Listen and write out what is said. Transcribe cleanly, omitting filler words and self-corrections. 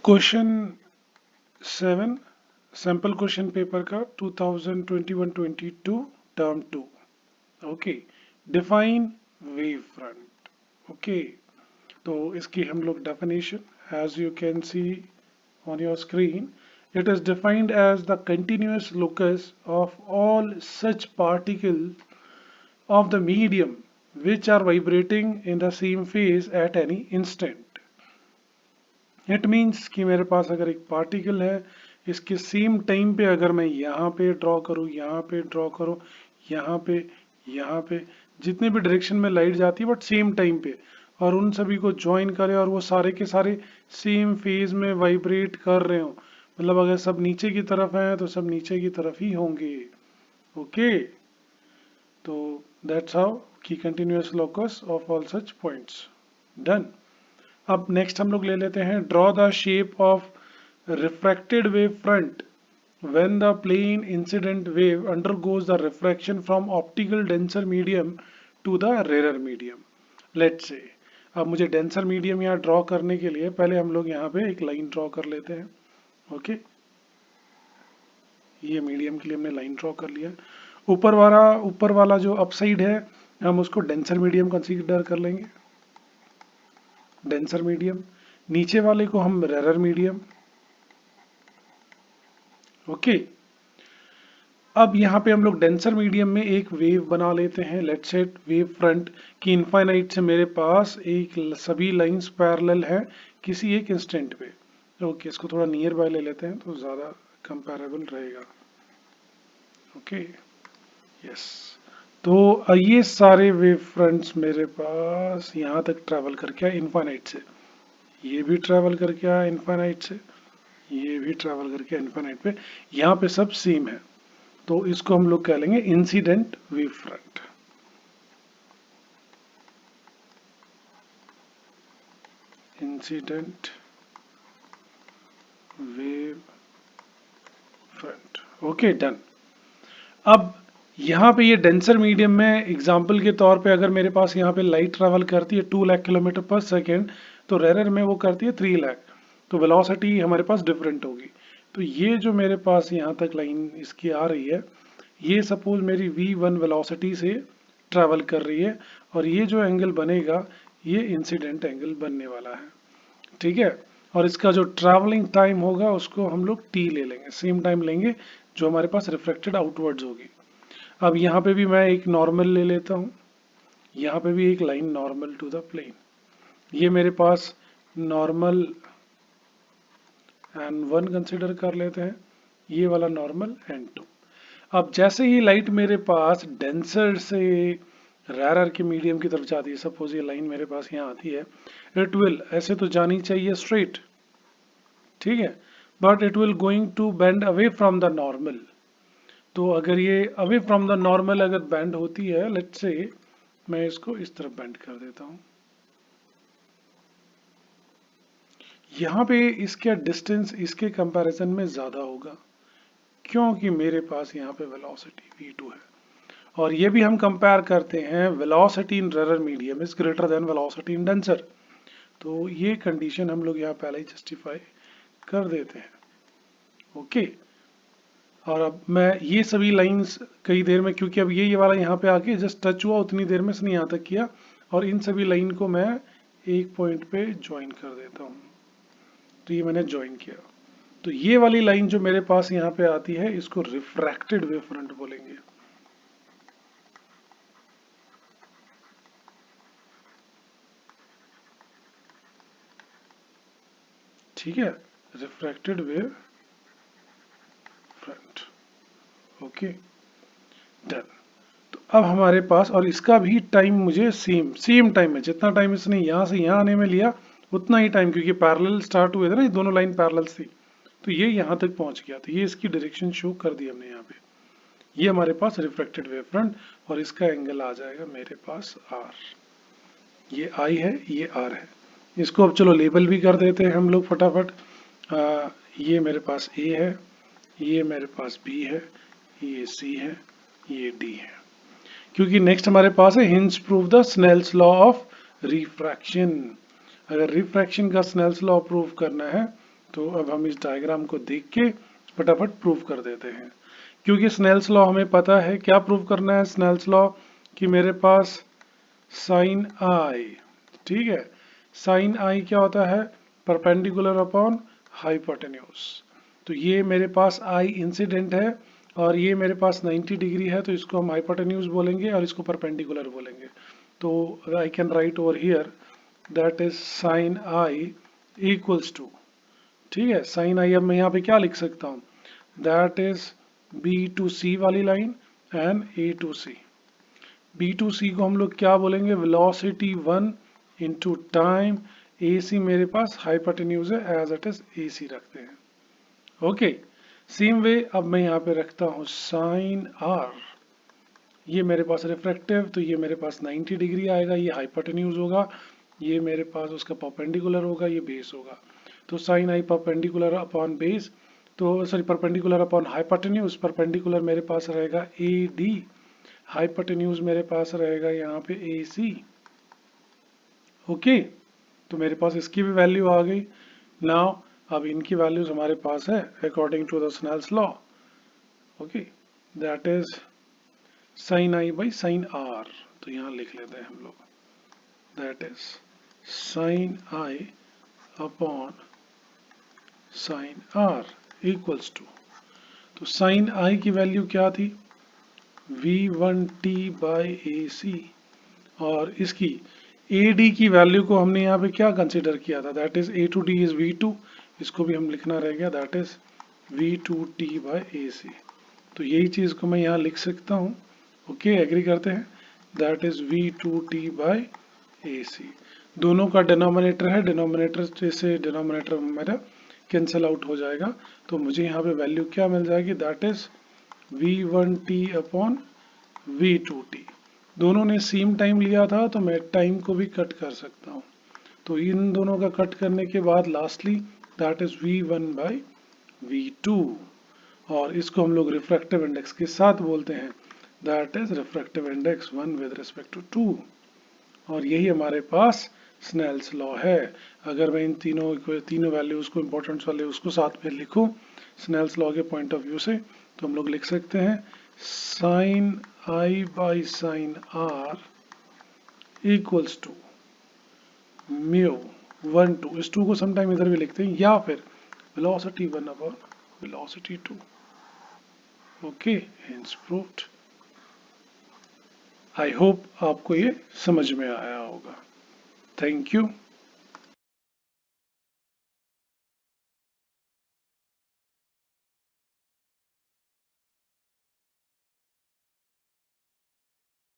Question 7 sample question paper का 2021-22 term 2। Okay, define wave front. Okay, तो इसकी हम लोग definition as you can see on your screen, it is defined as the continuous locus of all such particles of the medium which are vibrating in the same phase at any instant. It means कि मेरे पास अगर एक particle है, इसके same time पे अगर मैं यहाँ पे ड्रॉ करूँ, यहाँ पे ड्रॉ करूँ, यहाँ पे, यहाँ पे, जितने भी डायरेक्शन में लाइट जाती है बट सेम टाइम पे, और उन सभी को ज्वाइन करें और वो सारे के सारे सेम फेज में वाइब्रेट कर रहे हो, मतलब अगर सब नीचे की तरफ हैं तो सब नीचे की तरफ ही होंगे। ओके, तो दैट्स हाउ की continuous locus of all such points. Done. अब नेक्स्ट हम लोग ले लेते हैं draw the shape of refracted wave front when the plane incident wave undergoes the refraction from optical denser medium to the rarer medium. Let's say अब मुझे denser medium यहाँ draw करने के लिए पहले हम लोग यहाँ पे एक लाइन ड्रॉ कर लेते हैं। ओके, ये मीडियम के लिए हमने लाइन ड्रॉ कर लिया। ऊपर वाला जो अपसाइड है हम उसको डेंसर मीडियम कंसीडर कर लेंगे, डेंसर मीडियम। नीचे वाले को हम रेरर मीडियम। ओके, अब यहाँ पे हम लोग डेंसर मीडियम में एक वेव बना लेते हैं। लेट्स सेट वेव फ्रंट की इनफाइनाइट से मेरे पास एक सभी लाइंस पैरेलल है किसी एक इंस्टेंट पे। ओके, इसको थोड़ा नियर बाय ले लेते हैं तो ज़्यादा कंपैरेबल रहेगा। ओके, यस, तो ये सारे वेव फ्रंट्स मेरे पास यहाँ तक ट्रैवल करके आए इनफाइनाइट से, ये भी ट्रैवल करके आया इनफाइनाइट से, ये भी ट्रैवल करके इनफाइनाइट पे, यहाँ पे सब सेम है, तो इसको हम लोग कह लेंगे incident wave front. Incident wave front. Okay, done. अब यहाँ पे ये डेंसर मीडियम में एग्जांपल के तौर पे अगर मेरे पास यहाँ पे लाइट ट्रैवल करती है 2 लाख किलोमीटर पर सेकेंड, तो रेरर में वो करती है 3 लाख, तो वेलोसिटी हमारे पास डिफरेंट होगी। तो ये जो मेरे पास यहाँ तक लाइन इसकी आ रही है, ये सपोज मेरी v1 वेलोसिटी से ट्रैवल कर रही है, और ये जो एंगल बनेगा ये इंसिडेंट एंगल बनने वाला है। ठीक है, और इसका जो ट्रैवलिंग टाइम होगा उसको हम लोग t ले लेंगे, सेम टाइम लेंगे जो हमारे पास रिफ्लेक्टेड आउटवर्ड्स होगी। अब यहाँ पे भी मैं एक नॉर्मल ले लेता हूँ, यहाँ पे भी एक line normal to the plane, ये मेरे पास नॉर्मल n1 कंसिडर कर लेते हैं, ये वाला नॉर्मल n2। अब जैसे ही लाइट मेरे पास डेंसर से रैरर के मीडियम की तरफ जाती है, सपोज ये लाइन मेरे पास यहाँ आती है, इट विल ऐसे तो जानी चाहिए स्ट्रेट, ठीक है, but it will going to bend away from the normal. तो अगर ये अवे फ्रॉम द नॉर्मल अगर बेंड होती है, लेट्स से मैं इसको इस तरफ बेंड कर देता हूँ, यहाँ पे इसका डिस्टेंस इसके कंपैरिजन में ज्यादा होगा क्योंकि मेरे पास यहाँ पे वेलोसिटी v2 है, और ये भी हम कंपेयर करते हैं velocity in rarer medium is greater than velocity in denser, तो ये कंडीशन हम लोग यहाँ पहले ही जस्टिफाई कर देते हैं। ओके, और अब मैं ये सभी लाइंस कई देर में, क्योंकि अब ये वाला यहाँ पे आके जस्ट टच हुआ, उतनी देर में इसने यहाँ तक किया, और इन सभी लाइन को मैं एक पॉइंट पे ज्वाइन कर देता हूँ, तो ये मैंने ज्वाइन किया। तो ये वाली लाइन जो मेरे पास यहाँ पे आती है इसको रिफ्रैक्टेड वेव फ्रंट बोलेंगे। ठीक है, refracted wave front. Okay, done. तो अब हमारे पास, और इसका भी टाइम मुझे सेम टाइम है, जितना टाइम इसने यहाँ से यहाँ आने में लिया उतना ही टाइम, क्योंकि पैरेलल स्टार्ट हुए थे ना, ये दोनों लाइन पैरेलल थी, तो ये यहाँ तक पहुंच गया, तो ये इसकी डायरेक्शन शो कर दी हमने यहाँ पे। ये हमारे पास रिफ्रैक्टेड वेव फ्रंट, और इसका एंगल आ जाएगा मेरे पास r, ये I है, ये R है। इसको अब चलो लेबल भी कर देते हैं हम लोग फटाफट। ये मेरे पास A है, ये मेरे पास B है, ये C है, ये D है, क्योंकि नेक्स्ट हमारे पास है hence prove the Snell's law of refraction. अगर रिफ्रैक्शन का स्नेल्स लॉ प्रूव करना है तो अब हम इस डायग्राम को देख के फटाफट प्रूव कर देते हैं, क्योंकि स्नेल्स लॉ हमें पता है। क्या प्रूव करना है स्नेल्स लॉ? कि मेरे पास साइन आई, ठीक है, साइन आई क्या होता है? Perpendicular upon hypotenuse. तो ये मेरे पास आई इंसिडेंट है और ये मेरे पास 90 डिग्री है, तो इसको हम हाइपोटेन्यूज बोलेंगे और इसको परपेंडिकुलर बोलेंगे। तो I can write over here that is sine I equals to, ठीक है, साइन आई। अब मैं यहाँ पे क्या लिख सकता हूँ? That is B to C वाली line and A to C. B to C को हम लोग क्या बोलेंगे? Velocity 1 into time. A C मेरे पास हाइपोटेन्यूज है, as it is A C रखते हैं। ओके, सेम वे अब मैं यहाँ पे रखता हूँ साइन आर। ये मेरे पास रिफ्रैक्टिव, तो ये मेरे पास 90 डिग्री आएगा, ये हाइपोटेन्यूज होगा, ये मेरे पास उसका परपेंडिकुलर होगा, ये बेस होगा। तो साइन आई परपेंडिकुलर अपॉन बेस, तो sorry perpendicular upon hypotenuse. Perpendicular मेरे पास रहेगा ए डी, हाइपोटेन्यूज मेरे पास रहेगा यहाँ पे ए सी। ओके, तो मेरे पास इसकी भी वैल्यू आ गई। नाउ अब इनकी वैल्यूज हमारे पास है according to the Snell's law. Okay, that is sine I by sine R. तो यहाँ लिख लेते हैं हम लोग, that is sine I upon sine are equals to, तो साइन आई की वैल्यू क्या थी? v1t बाई ए सी, और इसकी ए डी की वैल्यू को हमने यहाँ पे क्या कंसिडर किया था? That is a two D is v2, इसको भी हम लिखना रह गया, that is v2t by A C. तो यही चीज़ को मैं यहाँ लिख सकता हूँ। ओके, एग्री करते हैं, that is v2t by A सी। दोनों का डिनोमिनेटर है, डिनोमिनेटर से डिनोमिनेटर मेरा कैंसिल आउट हो जाएगा, तो मुझे यहाँ पे वैल्यू क्या मिल जाएगी? That is v1t upon v2t। दोनों ने सेम टाइम लिया था, तो मैं टाइम को भी कट कर सकता हूँ। तो इन दोनों का कट करने के बाद lastly that is v1 by v2, और इसको हम लोग रिफ्रैक्टिव इंडेक्स के साथ बोलते हैं, that is refractive index 1 with respect to 2। और यही हमारे पास स्नेल्स लॉ है। अगर मैं इन तीनों वैल्यूज को, इंपॉर्टेंस वाले उसको साथ में लिखूं स्नेल्स लॉ के पॉइंट ऑफ व्यू से, तो हम लोग लिख सकते हैं sine I by sine are equals to mu 1/2। इस 2 को समटाइम इधर भी लिखते हैं, या फिर velocity 1 upon velocity 2। Okay, hence proved. I hope आपको ये समझ में आया होगा। Thank you.